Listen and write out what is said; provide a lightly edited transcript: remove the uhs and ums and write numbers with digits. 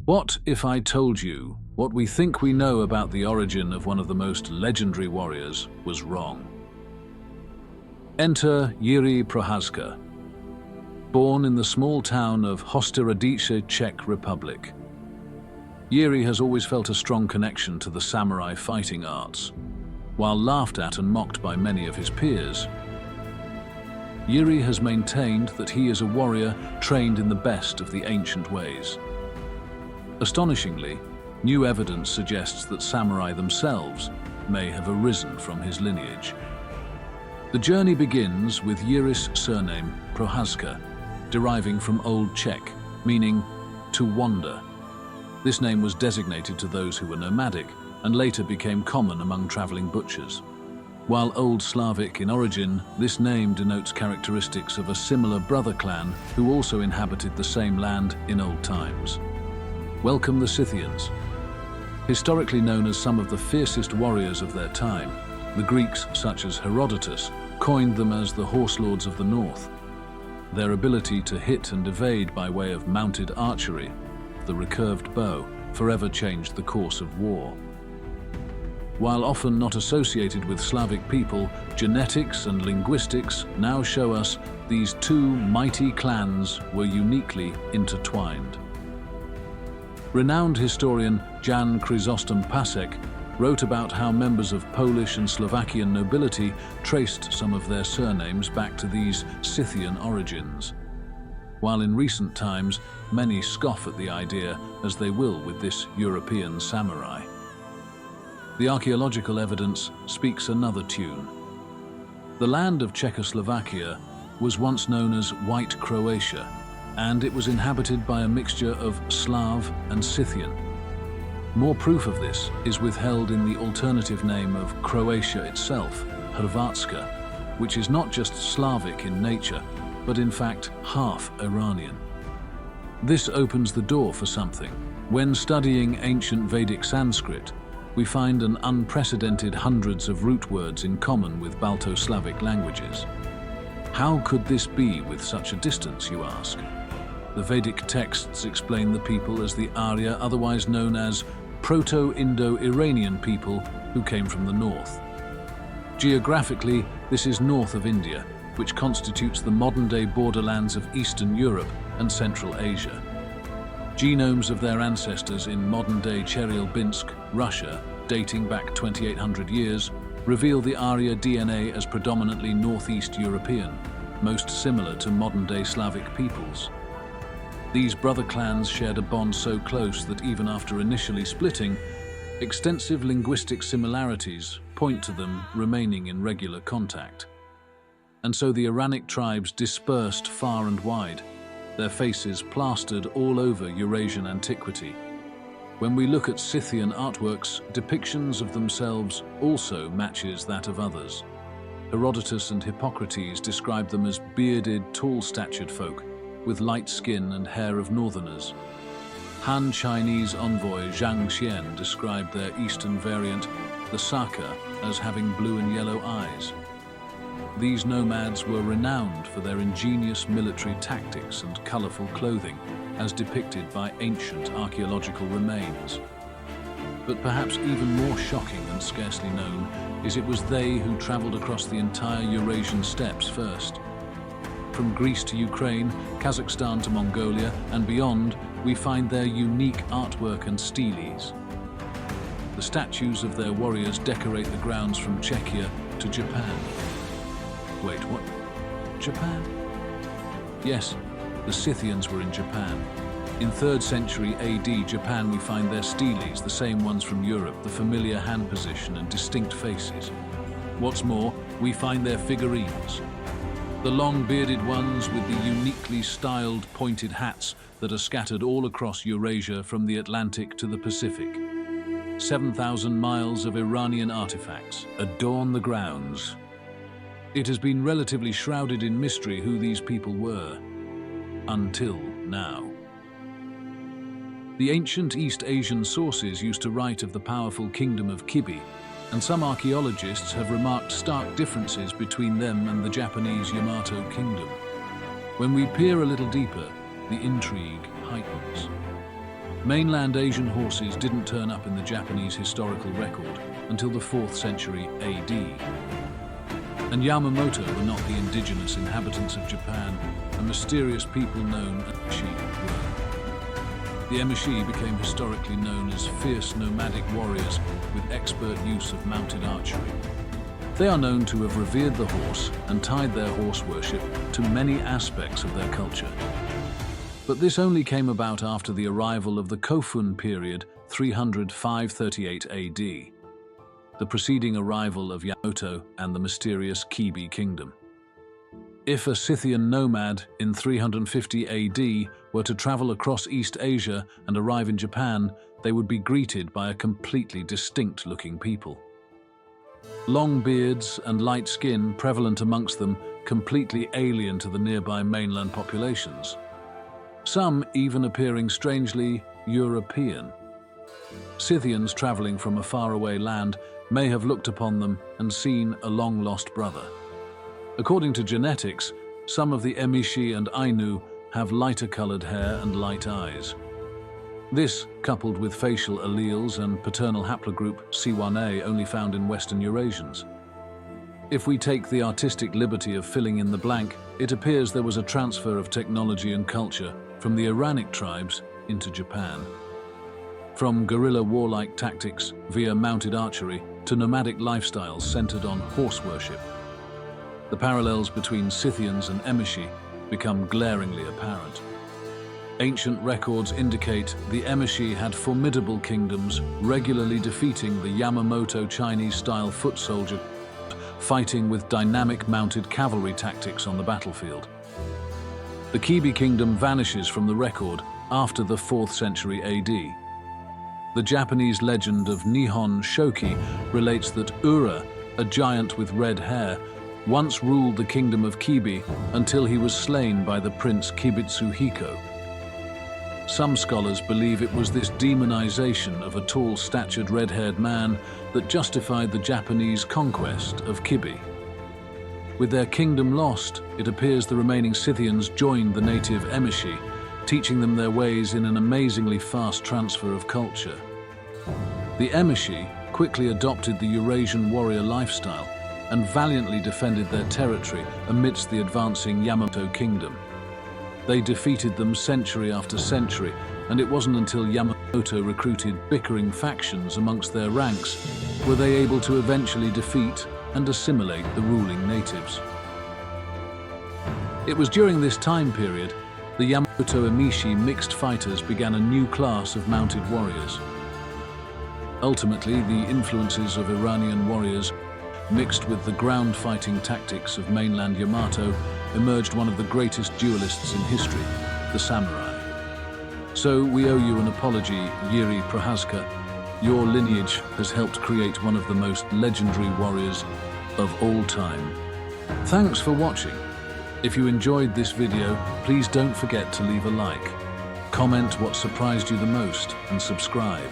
What if I told you what we think we know about the origin of one of the most legendary warriors was wrong? Enter Jiri Prochazka. Born in the small town of Hostirovice, Czech Republic, Jiri has always felt a strong connection to the samurai fighting arts. While laughed at and mocked by many of his peers, Jiri has maintained that he is a warrior trained in the best of the ancient ways. Astonishingly, new evidence suggests that samurai themselves may have arisen from his lineage. The journey begins with Jiri's surname, Prochazka, deriving from Old Czech, meaning to wander. This name was designated to those who were nomadic and later became common among traveling butchers. While Old Slavic in origin, this name denotes characteristics of a similar brother clan who also inhabited the same land in old times. Welcome the Scythians. Historically known as some of the fiercest warriors of their time, the Greeks, such as Herodotus, coined them as the horse lords of the north. Their ability to hit and evade by way of mounted archery, the recurved bow, forever changed the course of war. While often not associated with Slavic people, genetics and linguistics now show us these two mighty clans were uniquely intertwined. Renowned historian Jan Chrysostom Pasek wrote about how members of Polish and Slovakian nobility traced some of their surnames back to these Scythian origins. While in recent times, many scoff at the idea, as they will with this European samurai. The archaeological evidence speaks another tune. The land of Czechoslovakia was once known as White Croatia, and it was inhabited by a mixture of Slav and Scythian. More proof of this is withheld in the alternative name of Croatia itself, Hrvatska, which is not just Slavic in nature, but in fact half Iranian. This opens the door for something. When studying ancient Vedic Sanskrit, we find an unprecedented hundreds of root words in common with Balto-Slavic languages. How could this be with such a distance, you ask? The Vedic texts explain the people as the Arya, otherwise known as Proto-Indo-Iranian people who came from the north. Geographically, this is north of India, which constitutes the modern-day borderlands of Eastern Europe and Central Asia. Genomes of their ancestors in modern-day Chelyabinsk, Russia, dating back 2,800 years, reveal the Arya DNA as predominantly Northeast European, most similar to modern-day Slavic peoples. These brother clans shared a bond so close that even after initially splitting, extensive linguistic similarities point to them remaining in regular contact. And so the Iranic tribes dispersed far and wide, their faces plastered all over Eurasian antiquity. When we look at Scythian artworks, depictions of themselves also matches that of others. Herodotus and Hippocrates describe them as bearded, tall-statured folk, with light skin and hair of northerners. Han Chinese envoy Zhang Xian described their eastern variant, the Saka, as having blue and yellow eyes. These nomads were renowned for their ingenious military tactics and colorful clothing, as depicted by ancient archaeological remains. But perhaps even more shocking and scarcely known is it was they who traveled across the entire Eurasian steppes first. From Greece to Ukraine, Kazakhstan to Mongolia, and beyond, we find their unique artwork and steles. The statues of their warriors decorate the grounds from Czechia to Japan. Wait, what? Japan? Yes, the Scythians were in Japan. In 3rd century AD Japan, we find their steles, the same ones from Europe, the familiar hand position and distinct faces. What's more, we find their figurines. The long bearded ones with the uniquely styled pointed hats that are scattered all across Eurasia from the Atlantic to the Pacific. 7,000 miles of Iranian artifacts adorn the grounds. It has been relatively shrouded in mystery who these people were, until now. The ancient East Asian sources used to write of the powerful kingdom of Kibi, and some archaeologists have remarked stark differences between them and the Japanese Yamato kingdom. When we peer a little deeper, the intrigue heightens. Mainland Asian horses didn't turn up in the Japanese historical record until the 4th century AD. And Yamamoto were not the indigenous inhabitants of Japan, a mysterious people known as Emishi were. The Emishi became historically known as fierce nomadic warriors with expert use of mounted archery. They are known to have revered the horse and tied their horse worship to many aspects of their culture. But this only came about after the arrival of the Kofun period, 300–538 AD, the preceding arrival of Yamamoto and the mysterious Ki Kingdom. If a Scythian nomad in 350 AD were to travel across East Asia and arrive in Japan, they would be greeted by a completely distinct-looking people. Long beards and light skin prevalent amongst them, completely alien to the nearby mainland populations. Some even appearing strangely European. Scythians traveling from a faraway land may have looked upon them and seen a long-lost brother. According to genetics, some of the Emishi and Ainu have lighter-colored hair and light eyes. This, coupled with facial alleles and paternal haplogroup C1a only found in Western Eurasians. If we take the artistic liberty of filling in the blank, it appears there was a transfer of technology and culture from the Iranian tribes into Japan. From guerrilla warlike tactics via mounted archery to nomadic lifestyles centered on horse worship. The parallels between Scythians and Emishi become glaringly apparent. Ancient records indicate the Emishi had formidable kingdoms, regularly defeating the Yamamoto Chinese-style foot soldier, fighting with dynamic mounted cavalry tactics on the battlefield. The Ki Kingdom vanishes from the record after the 4th century AD. The Japanese legend of Nihon Shoki relates that Ura, a giant with red hair, once ruled the kingdom of Kibi until he was slain by the prince Kibitsuhiko. Some scholars believe it was this demonization of a tall-statured red-haired man that justified the Japanese conquest of Kibi. With their kingdom lost, it appears the remaining Scythians joined the native Emishi, teaching them their ways in an amazingly fast transfer of culture. The Emishi quickly adopted the Eurasian warrior lifestyle and valiantly defended their territory amidst the advancing Yamamoto kingdom. They defeated them century after century, and it wasn't until Yamamoto recruited bickering factions amongst their ranks were they able to eventually defeat and assimilate the ruling natives. It was during this time period the Yamamoto Emishi mixed fighters began a new class of mounted warriors. Ultimately, the influences of Iranian warriors mixed with the ground fighting tactics of mainland Yamato emerged one of the greatest duelists in history, the samurai. So we owe you an apology, Jiri Prochazka. Your lineage has helped create one of the most legendary warriors of all time. Thanks for watching. If you enjoyed this video, please don't forget to leave a like, comment what surprised you the most, and subscribe.